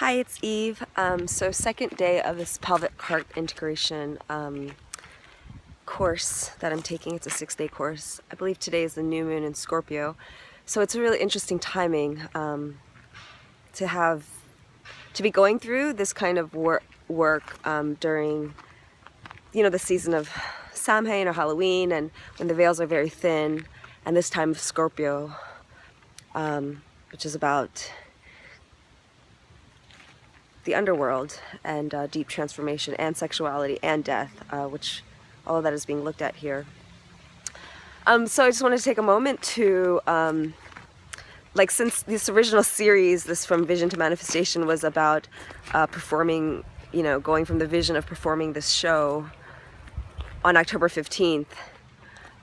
Hi, it's Eve. So second day of this pelvic heart integration course that I'm taking. It's a 6-day course. I believe today is the new moon in Scorpio. So it's a really interesting timing to be going through this kind of work during, the season of Samhain or Halloween, and when the veils are very thin, and this time of Scorpio, which is about the underworld and deep transformation and sexuality and death, which all of that is being looked at here. So I just wanted to take a moment to, since this original series, this From Vision to Manifestation, was about performing, going from the vision of performing this show on October 15th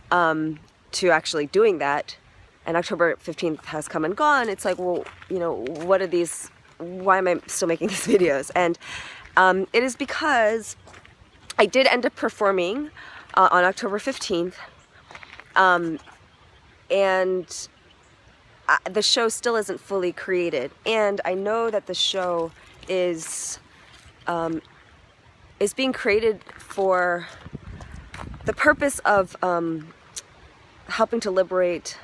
to actually doing that, and October 15th has come and gone. It's like, well, what are these? Why am I still making these videos? And it is because I did end up performing on October 15th, and the show still isn't fully created. And I know that the show is being created for the purpose of helping to liberate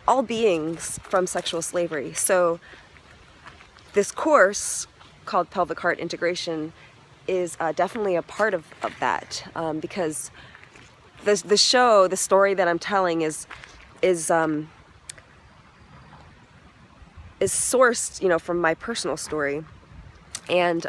all beings from sexual slavery. So this course called Pelvic Heart Integration is definitely a part of that, because the show, the story that I'm telling is sourced, from my personal story, and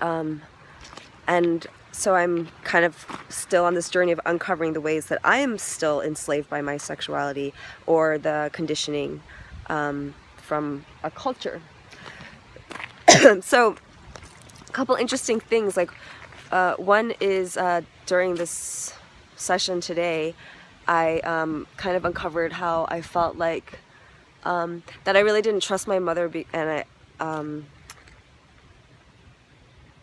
so I'm kind of still on this journey of uncovering the ways that I am still enslaved by my sexuality or the conditioning from a culture. So a couple interesting things, one is during this session today, I kind of uncovered how I felt like that I really didn't trust my mother, and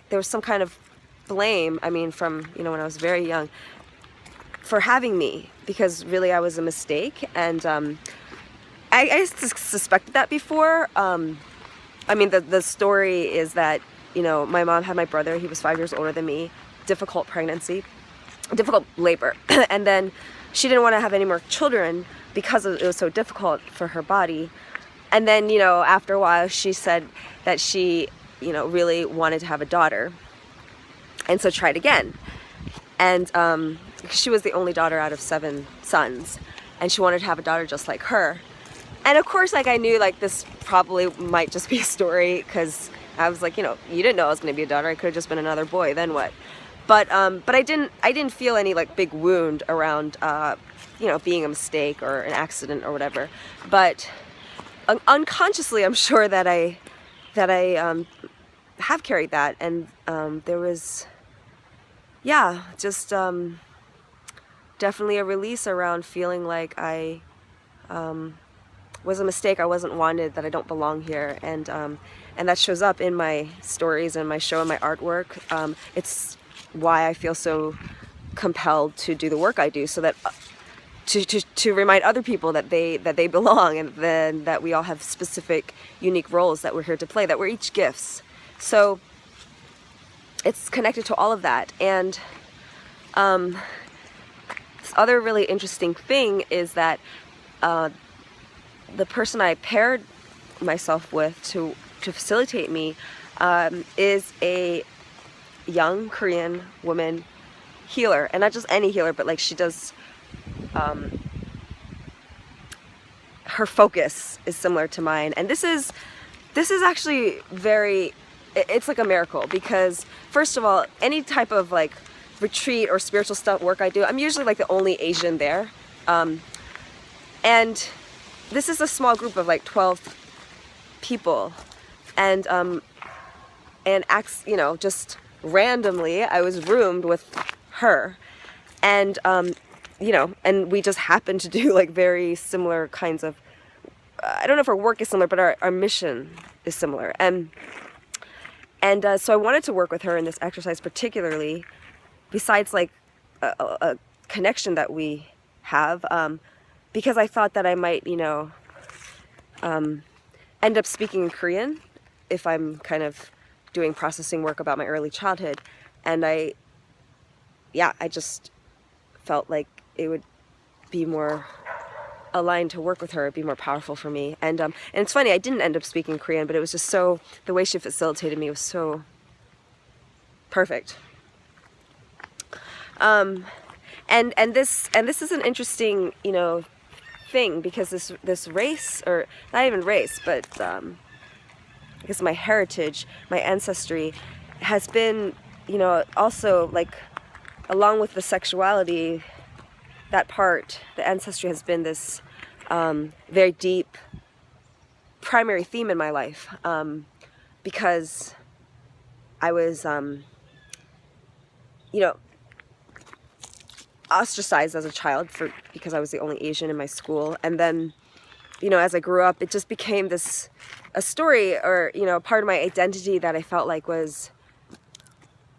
there was some kind of blame, from when I was very young, for having me, because really I was a mistake. And I suspected that before. The story is that, my mom had my brother. He was 5 years older than me. Difficult pregnancy, difficult labor. And then she didn't want to have any more children because it was so difficult for her body. And then, after a while, she said that she, really wanted to have a daughter. And so tried again. And she was the only daughter out of 7 sons. And she wanted to have a daughter just like her. And of course, I knew this probably might just be a story, because I was like, you didn't know I was going to be a daughter. I could have just been another boy. Then what? But I didn't feel any big wound around being a mistake or an accident or whatever. But unconsciously, I'm sure that I have carried that, and there was, just definitely a release around feeling like I was a mistake, I wasn't wanted, that I don't belong here, and that shows up in my stories and my show and my artwork. It's why I feel so compelled to do the work I do, so that to remind other people that they belong, and then that we all have specific, unique roles that we're here to play, that we're each gifts. So it's connected to all of that. And this other really interesting thing is that the person I paired myself with to facilitate me is a young Korean woman healer, and not just any healer, but she does, her focus is similar to mine. And this is actually it's like a miracle, because first of all, any type of retreat or spiritual stuff work I do, I'm usually the only Asian there, and this is a small group of 12 people, and just randomly I was roomed with her, and and we just happened to do very similar kinds of, I don't know if our work is similar, but our mission is similar, and so I wanted to work with her in this exercise particularly, besides a connection that we have, because I thought that I might, end up speaking in Korean if I'm kind of doing processing work about my early childhood, and I just felt like it would be more aligned to work with her, it'd be more powerful for me. And it's funny, I didn't end up speaking Korean, but it was just so, the way she facilitated me was so perfect. And this is an interesting, you know, thing, because this race, or not even race, but I guess my heritage, my ancestry, has been, you know, also like, along with the sexuality, that part, the ancestry has been this very deep primary theme in my life, because I was, you know, ostracized as a child because I was the only Asian in my school. And then, you know, as I grew up, it just became a story, or, you know, part of my identity that I felt like was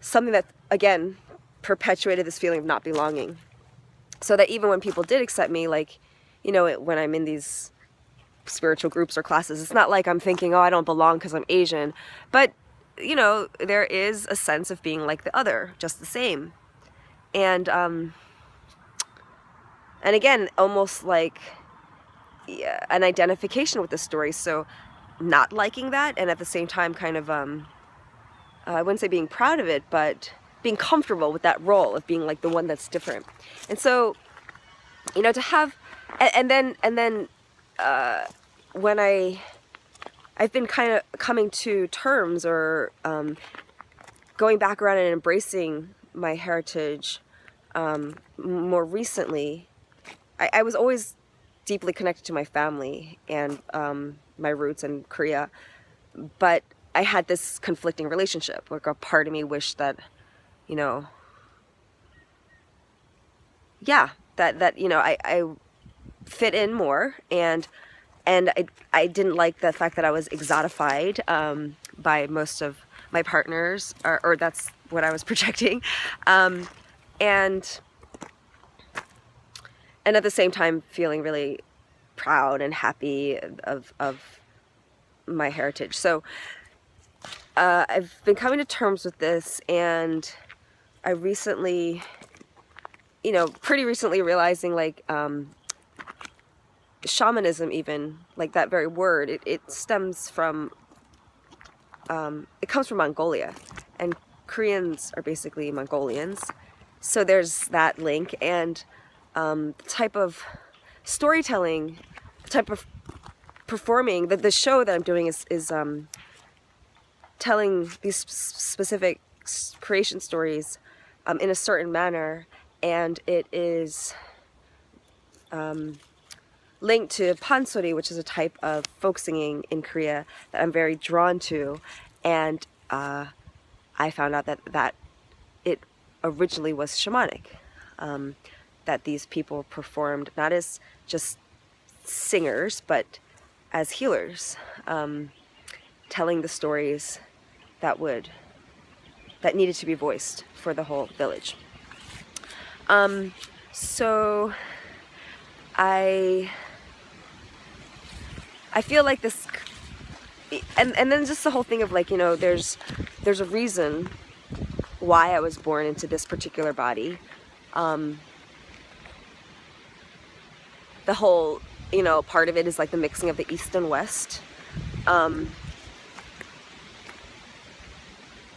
something that, again, perpetuated this feeling of not belonging. So that even when people did accept me, like, you know, when I'm in these spiritual groups or classes, it's not like I'm thinking, oh, I don't belong because I'm Asian. But, you know, there is a sense of being like the other, just the same. And again, almost like an identification with the story. So not liking that, and at the same time kind of, I wouldn't say being proud of it, but being comfortable with that role of being like the one that's different. And so, you know, to have, and then when I've been kind of coming to terms, or going back around and embracing my heritage more recently. I was always deeply connected to my family and my roots in Korea, but I had this conflicting relationship where a part of me wished that, you know, that you know, I fit in more, and I didn't like the fact that I was exotified by most of my partners, or that's what I was projecting, and at the same time feeling really proud and happy of my heritage. So I've been coming to terms with this, and I recently, you know, pretty recently realizing, like, shamanism, even, like that very word, it stems from, it comes from Mongolia, and Koreans are basically Mongolians. So there's that link, and the type of storytelling, the type of performing, the show that I'm doing is telling these specific creation stories in a certain manner, and it is linked to pansori, which is a type of folk singing in Korea that I'm very drawn to, and I found out that it originally was shamanic, that these people performed not as just singers, but as healers, telling the stories that needed to be voiced for the whole village. So I feel like this, and then just the whole thing of, like, you know, there's a reason why I was born into this particular body. The whole, you know, part of it is like the mixing of the East and West.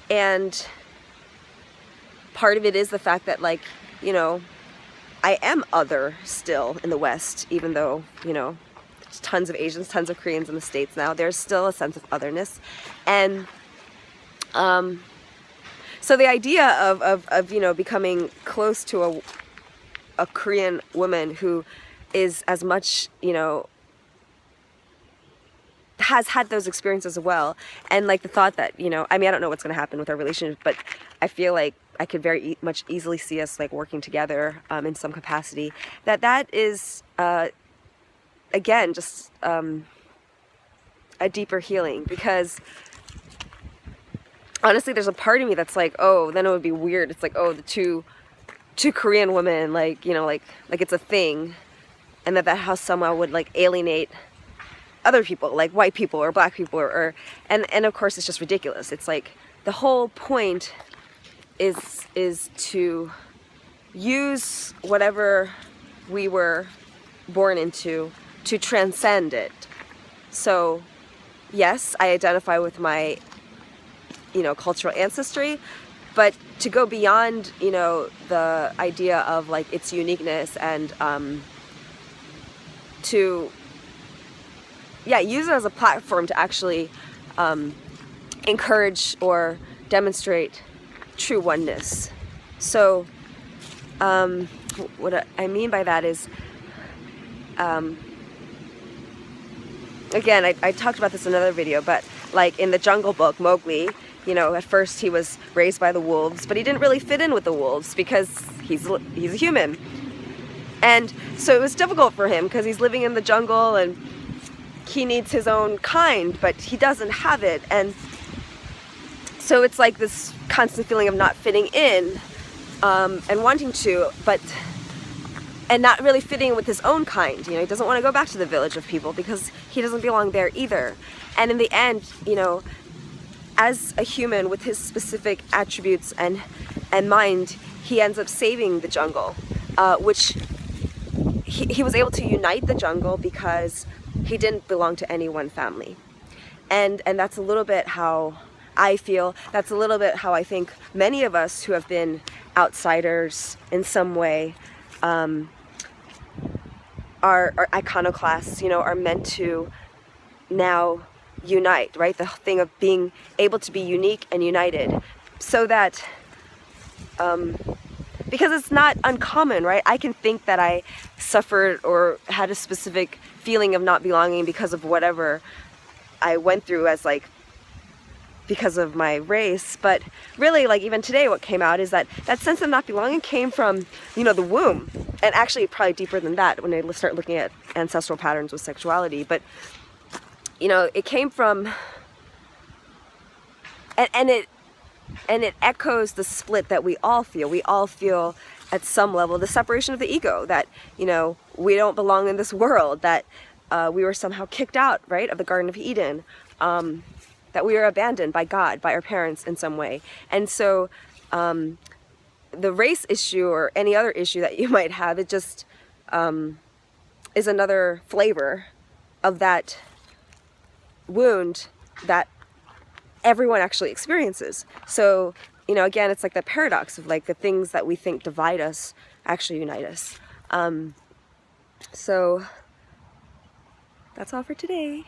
And part of it is the fact that, like, you know, I am other still in the West, even though, you know, there's tons of Asians, tons of Koreans in the States now. There's still a sense of otherness. And so the idea of you know, becoming close to a Korean woman who is as much, you know, has had those experiences as well, and like the thought that, you know, I mean, I don't know what's going to happen with our relationship, but I feel like I could very much easily see us, like, working together in some capacity. That is again just a deeper healing, because honestly there's a part of me that's like, oh, then it would be weird. It's like, oh, the two Korean women, like, you know, like it's a thing, and that how somehow would, like, alienate other people, like white people or black people, and of course it's just ridiculous. It's like the whole point is to use whatever we were born into to transcend it. So yes, I identify with my, cultural ancestry, but to go beyond, the idea of like its uniqueness and to use it as a platform to actually encourage or demonstrate true oneness. So what I mean by that is, again, I talked about this in another video, but like in the Jungle Book, Mowgli, at first he was raised by the wolves, but he didn't really fit in with the wolves because he's a human. And so it was difficult for him because he's living in the jungle and he needs his own kind, but he doesn't have it. And so it's like this constant feeling of not fitting in, and wanting to, and not really fitting with his own kind. He doesn't want to go back to the village of people because he doesn't belong there either. And in the end, as a human with his specific attributes and mind, he ends up saving the jungle, which he was able to unite the jungle because he didn't belong to any one family. And that's a little bit how I feel. That's a little bit how I think many of us who have been outsiders in some way, are iconoclasts, are meant to now unite, right? The thing of being able to be unique and united, so that, because it's not uncommon, right? I can think that I suffered or had a specific feeling of not belonging because of whatever I went through as because of my race, but really, even today, what came out is that sense of not belonging came from, the womb, and actually probably deeper than that when I start looking at ancestral patterns with sexuality. But it came from, and it echoes the split that we all feel. We all feel at some level the separation of the ego, that we don't belong in this world, that we were somehow kicked out, right, of the Garden of Eden. That we are abandoned by God, by our parents in some way. And so the race issue or any other issue that you might have, it just is another flavor of that wound that everyone actually experiences. So, again, it's like the paradox of the things that we think divide us actually unite us. So that's all for today.